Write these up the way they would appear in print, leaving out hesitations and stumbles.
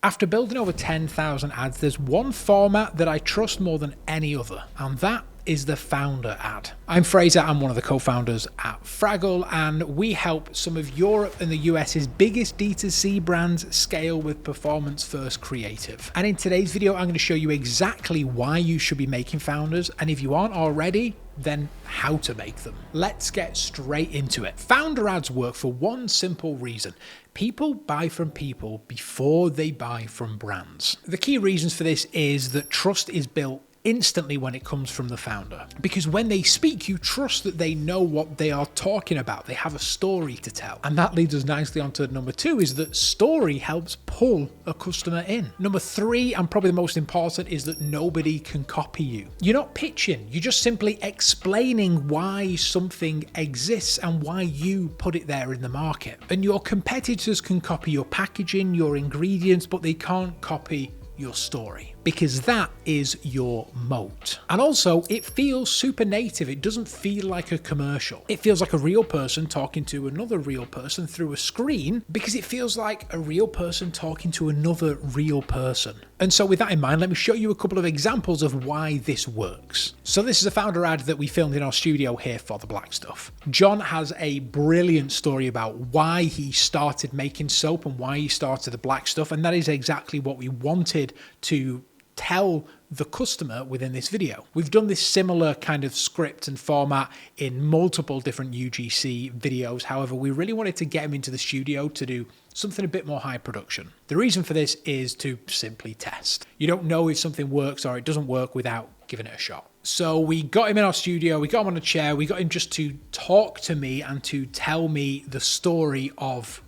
After building over 10,000 ads, there's one format that I trust more than any other, and that is the founder ad. I'm Fraser, I'm one of the co-founders at Fraggle, and we help some of Europe and the US's biggest D2C brands scale with performance-first creative. And in today's video, I'm going to show you exactly why you should be making founders, and if you aren't already, then how to make them. Let's get straight into it. Founder ads work for one simple reason. People buy from people before they buy from brands. The key reasons for this is that trust is built instantly when it comes from the founder, because when they speak, you trust that they know what they are talking about. They have a story to tell. And that leads us nicely onto number two, is that story helps pull a customer in. Number three, and probably the most important, is that nobody can copy you. You're not pitching, you're just simply explaining why something exists and why you put it there in the market. And your competitors can copy your packaging, your ingredients, but they can't copy your story, because that is your moat. And also, it feels super native. It doesn't feel like a commercial. It feels like a real person talking to another real person through a screen, because it feels like a real person talking to another real person. And so with that in mind, let me show you a couple of examples of why this works. So this is a founder ad that we filmed in our studio here for The Black Stuff. John has a brilliant story about why he started making soap and why he started The Black Stuff, and that is exactly what we wanted to tell the customer within this video. We've done this similar kind of script and format in multiple different UGC videos. However, we really wanted to get him into the studio to do something a bit more high production. The reason for this is to simply test. You don't know if something works or it doesn't work without giving it a shot. So we got him in our studio, we got him on a chair, we got him just to talk to me and to tell me the story of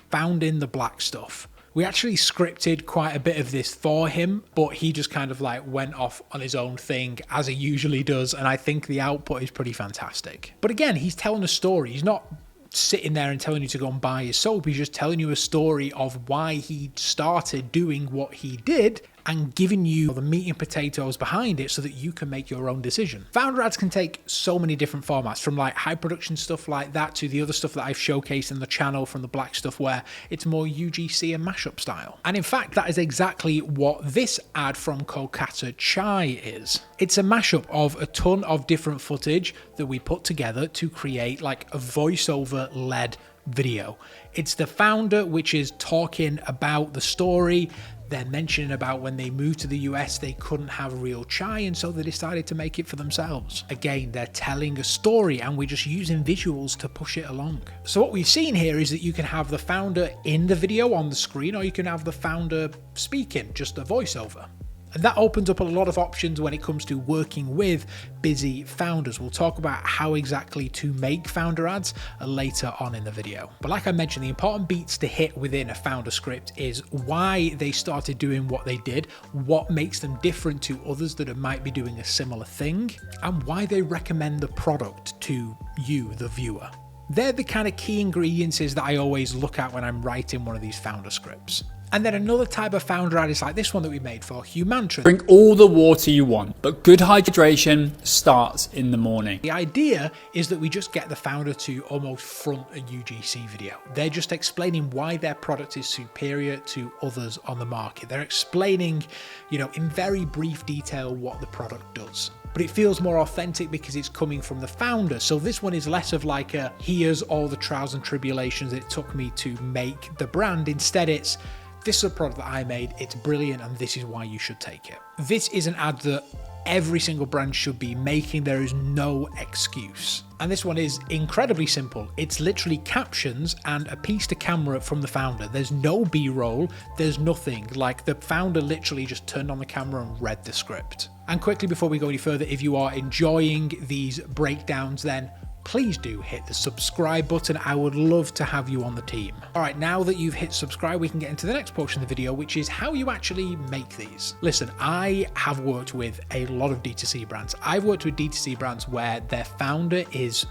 founding The Black Stuff. We actually scripted quite a bit of this for him, but he just kind of like went off on his own thing, as he usually does, and I think the output is pretty fantastic. But again, he's telling a story. He's not sitting there and telling you to go and buy his soap. He's just telling you a story of why he started doing what he did and giving you the meat and potatoes behind it so that you can make your own decision. Founder ads can take so many different formats, from like high production stuff like that to the other stuff that I've showcased in the channel from The Black Stuff, where it's more UGC and mashup style. And in fact, that is exactly what this ad from Kolkata Chai is. It's a mashup of a ton of different footage that we put together to create like a voiceover led video. It's the founder, which is talking about the story. They're mentioning about when they moved to the US, they couldn't have real chai, and so they decided to make it for themselves. Again, they're telling a story, and we're just using visuals to push it along. So what we've seen here is that you can have the founder in the video on the screen, or you can have the founder speaking, just a voiceover. And that opens up a lot of options when it comes to working with busy founders. We'll talk about how exactly to make founder ads later on in the video. But like I mentioned, the important beats to hit within a founder script is why they started doing what they did, what makes them different to others that might be doing a similar thing, and why they recommend the product to you, the viewer. They're the kind of key ingredients that I always look at when I'm writing one of these founder scripts. And then another type of founder ad is like this one that we made for Humantra. Drink all the water you want, but good hydration starts in the morning. The idea is that we just get the founder to almost front a UGC video. They're just explaining why their product is superior to others on the market. They're explaining, in very brief detail what the product does. But it feels more authentic because it's coming from the founder. So this one is less of like a, here's all the trials and tribulations that it took me to make the brand. Instead, it's, this is a product that I made, it's brilliant, and this is why you should take it. This is an ad that every single brand should be making. There is no excuse. And this one is incredibly simple. It's literally captions and a piece to camera from the founder. There's no B-roll, there's nothing. Like, the founder literally just turned on the camera and read the script. And quickly before we go any further, if you are enjoying these breakdowns, then please do hit the subscribe button. I would love to have you on the team. All right, now that you've hit subscribe, we can get into the next portion of the video, which is how you actually make these. Listen, I have worked with a lot of D2C brands. I've worked with D2C brands where their founder is,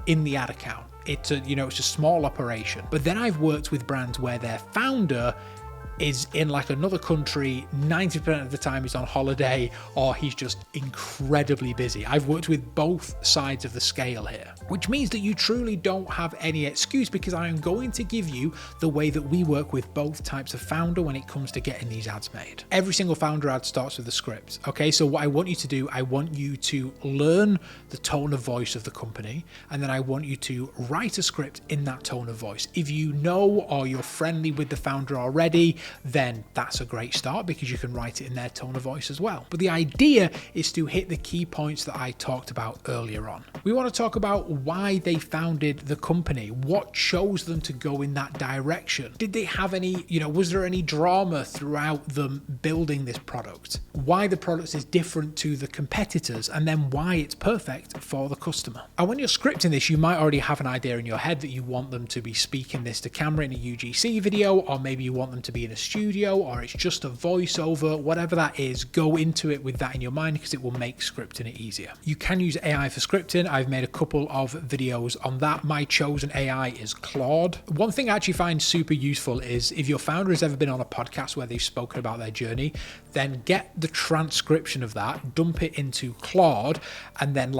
in the ad account. It's a, it's a small operation. But then I've worked with brands where their founder is in like another country, 90% of the time he's on holiday, or he's just incredibly busy. I've worked with both sides of the scale here, which means that you truly don't have any excuse, because I am going to give you the way that we work with both types of founder when it comes to getting these ads made. Every single founder ad starts with a script. Okay, so what I want you to do, I want you to learn the tone of voice of the company, and then I want you to write a script in that tone of voice. If you know or you're friendly with the founder already, then that's a great start, because you can write it in their tone of voice as well. But the idea is to hit the key points that I talked about earlier on. We want to talk about why they founded the company, what chose them to go in that direction. Did they have any, was there any drama throughout them building this product? Why the product is different to the competitors, and then why it's perfect for the customer. And when you're scripting this, you might already have an idea in your head that you want them to be speaking this to camera in a UGC video, or maybe you want them to be in a studio, or it's just a voiceover, whatever that is. Go into it with that in your mind, because it will make scripting it easier. You can use AI for scripting. I've made a couple of videos on that. My chosen AI is Claude. One thing I actually find super useful is if your founder has ever been on a podcast where they've spoken about their journey, then get the transcription of that, dump it into Claude, and then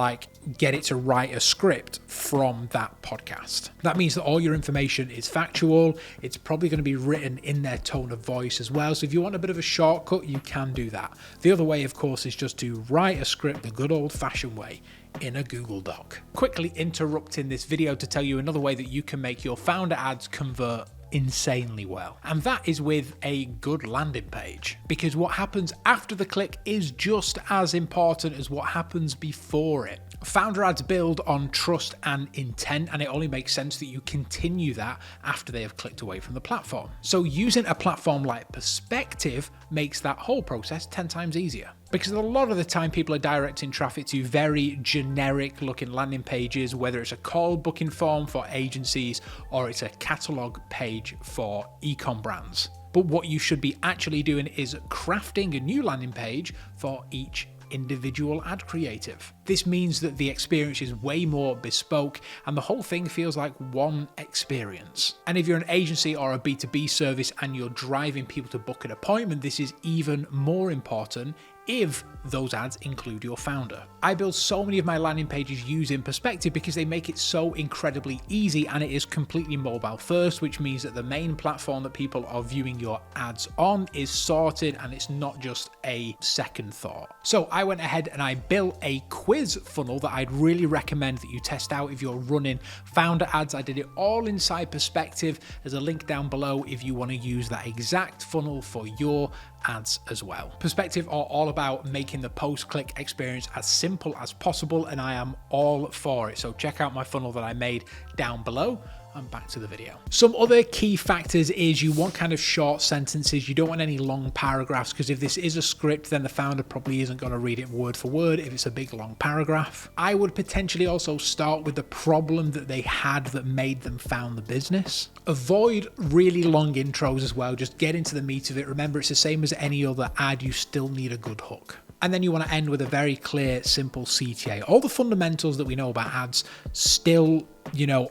get it to write a script from that podcast. That means that all your information is factual. It's probably going to be written in their tone of voice as well. So if you want a bit of a shortcut, you can do that. The other way, of course, is just to write a script the good old-fashioned way in a Google Doc. Quickly interrupting this video to tell you another way that you can make your founder ads convert insanely well, and that is with a good landing page, because what happens after the click is just as important as what happens before it. Founder ads build on trust and intent, and it only makes sense that you continue that after they have clicked away from the platform. So using a platform like Perspective makes that whole process 10 times easier, because a lot of the time people are directing traffic to very generic looking landing pages, whether it's a call booking form for agencies or it's a catalog page for e-com brands. But what you should be actually doing is crafting a new landing page for each individual ad creative. This means that the experience is way more bespoke, and the whole thing feels like one experience. And if you're an agency or a B2B service and you're driving people to book an appointment, this is even more important if those ads include your founder. I build so many of my landing pages using Perspective because they make it so incredibly easy, and it is completely mobile first, which means that the main platform that people are viewing your ads on is sorted, and it's not just a second thought. So I went ahead and I built a quiz funnel that I'd really recommend that you test out if you're running founder ads. I did it all inside Perspective. There's a link down below if you want to use that exact funnel for your ads as well. Perspective are all about making the post-click experience as simple as possible, and I am all for it. So check out my funnel that I made down below. And back to the video. Some other key factors is you want kind of short sentences. You don't want any long paragraphs, because if this is a script, then the founder probably isn't going to read it word for word if it's a big long paragraph. I would potentially also start with the problem that they had that made them found the business. Avoid really long intros as well. Just get into the meat of it. Remember, it's the same as any other ad. You still need a good hook. And then you want to end with a very clear, simple CTA. All the fundamentals that we know about ads still,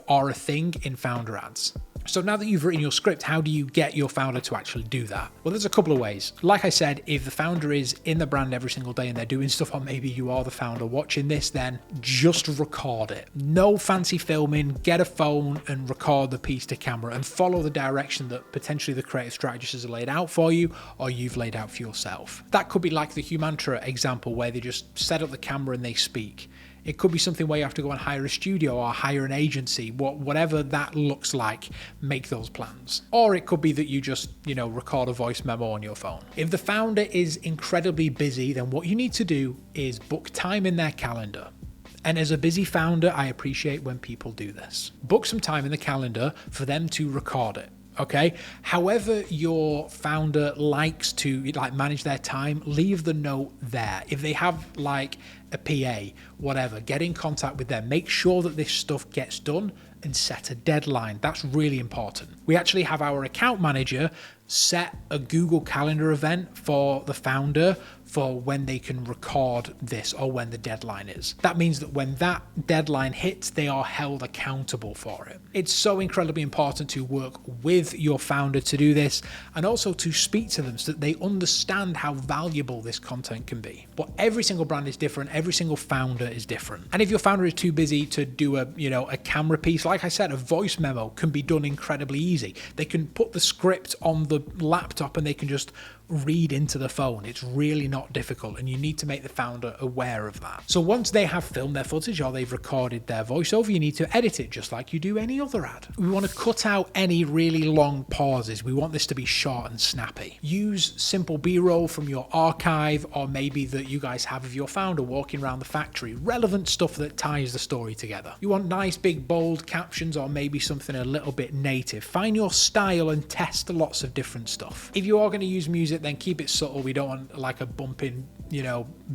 are a thing in founder ads. So now that you've written your script, how do you get your founder to actually do that? Well, there's a couple of ways. Like I said, if the founder is in the brand every single day and they're doing stuff, or maybe you are the founder watching this, then just record it. No fancy filming. Get a phone and record the piece to camera and follow the direction that potentially the creative strategist has laid out for you, or you've laid out for yourself. That could be like the Humantra example where they just set up the camera and they speak. It could be something where you have to go and hire a studio or hire an agency, whatever that looks like, make those plans. Or it could be that you just, record a voice memo on your phone. If the founder is incredibly busy, then what you need to do is book time in their calendar. And as a busy founder, I appreciate when people do this. Book some time in the calendar for them to record it. Okay. However your founder likes to manage their time, leave the note there. If they have a PA, whatever, get in contact with them. Make sure that this stuff gets done and set a deadline. That's really important. We actually have our account manager set a Google Calendar event for the founder for when they can record this or when the deadline is. That means that when that deadline hits, they are held accountable for it. It's so incredibly important to work with your founder to do this, and also to speak to them so that they understand how valuable this content can be. But every single brand is different. Every single founder is different. And if your founder is too busy to do a camera piece, like I said, a voice memo can be done incredibly easy. They can put the script on the laptop and they can just read into the phone. It's really not difficult, and you need to make the founder aware of that. So once they have filmed their footage or they've recorded their voiceover, you need to edit it just like you do any other ad. We want to cut out any really long pauses. We want this to be short and snappy. Use simple B-roll from your archive, or maybe that you guys have of your founder walking around the factory. Relevant stuff that ties the story together. You want nice big bold captions, or maybe something a little bit native. Find your style and test lots of different stuff. If you are going to use music, then keep it subtle. We don't want like a bumping,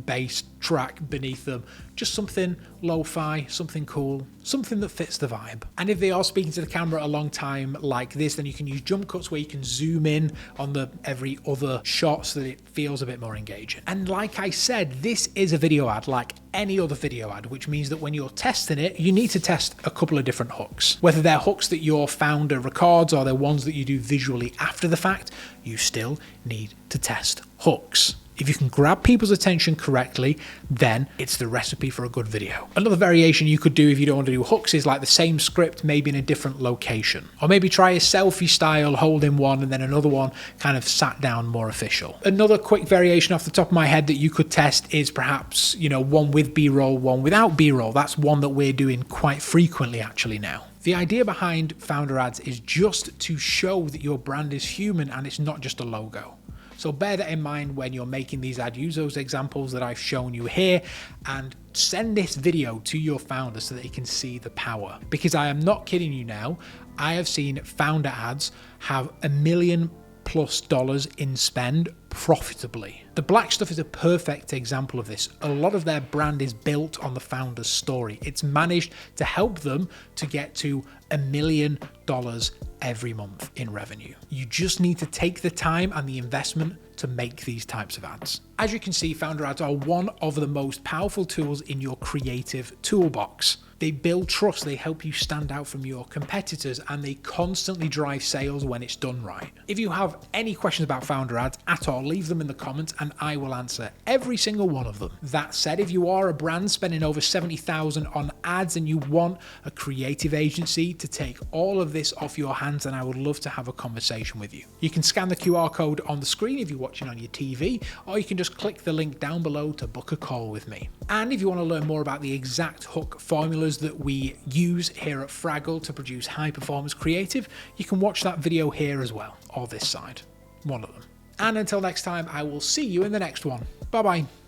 bass track beneath them. Just something lo-fi, something cool, something that fits the vibe. And if they are speaking to the camera a long time like this, then you can use jump cuts where you can zoom in on the every other shot so that it feels a bit more engaging. And like I said, this is a video ad like any other video ad, which means that when you're testing it, you need to test a couple of different hooks. Whether they're hooks that your founder records or they're ones that you do visually after the fact, you still need to test hooks. If you can grab people's attention correctly, then it's the recipe for a good video. Another variation you could do if you don't want to do hooks is like the same script, maybe in a different location. Or maybe try a selfie style, holding one and then another one kind of sat down, more official. Another quick variation off the top of my head that you could test is perhaps, one with B-roll, one without B-roll. That's one that we're doing quite frequently actually now. The idea behind founder ads is just to show that your brand is human and it's not just a logo. So bear that in mind when you're making these ads. Use those examples that I've shown you here and send this video to your founder so that they can see the power. Because I am not kidding you now, I have seen founder ads have $1 million+ in spend profitably. The Black Stuff is a perfect example of this. A lot of their brand is built on the founder's story. It's managed to help them to get to $1 million every month in revenue. You just need to take the time and the investment to make these types of ads. As you can see, founder ads are one of the most powerful tools in your creative toolbox. They build trust, they help you stand out from your competitors, and they constantly drive sales when it's done right. If you have any questions about founder ads at all, leave them in the comments and I will answer every single one of them. That said, if you are a brand spending over $70,000 on ads and you want a creative agency to take all of this off your hands, then I would love to have a conversation with you. You can scan the QR code on the screen if you're watching on your TV, or you can just click the link down below to book a call with me. And if you want to learn more about the exact hook formulas that we use here at Fraggle to produce high performance creative, you can watch that video here as well, or this side, one of them. And until next time, I will see you in the next one. Bye bye.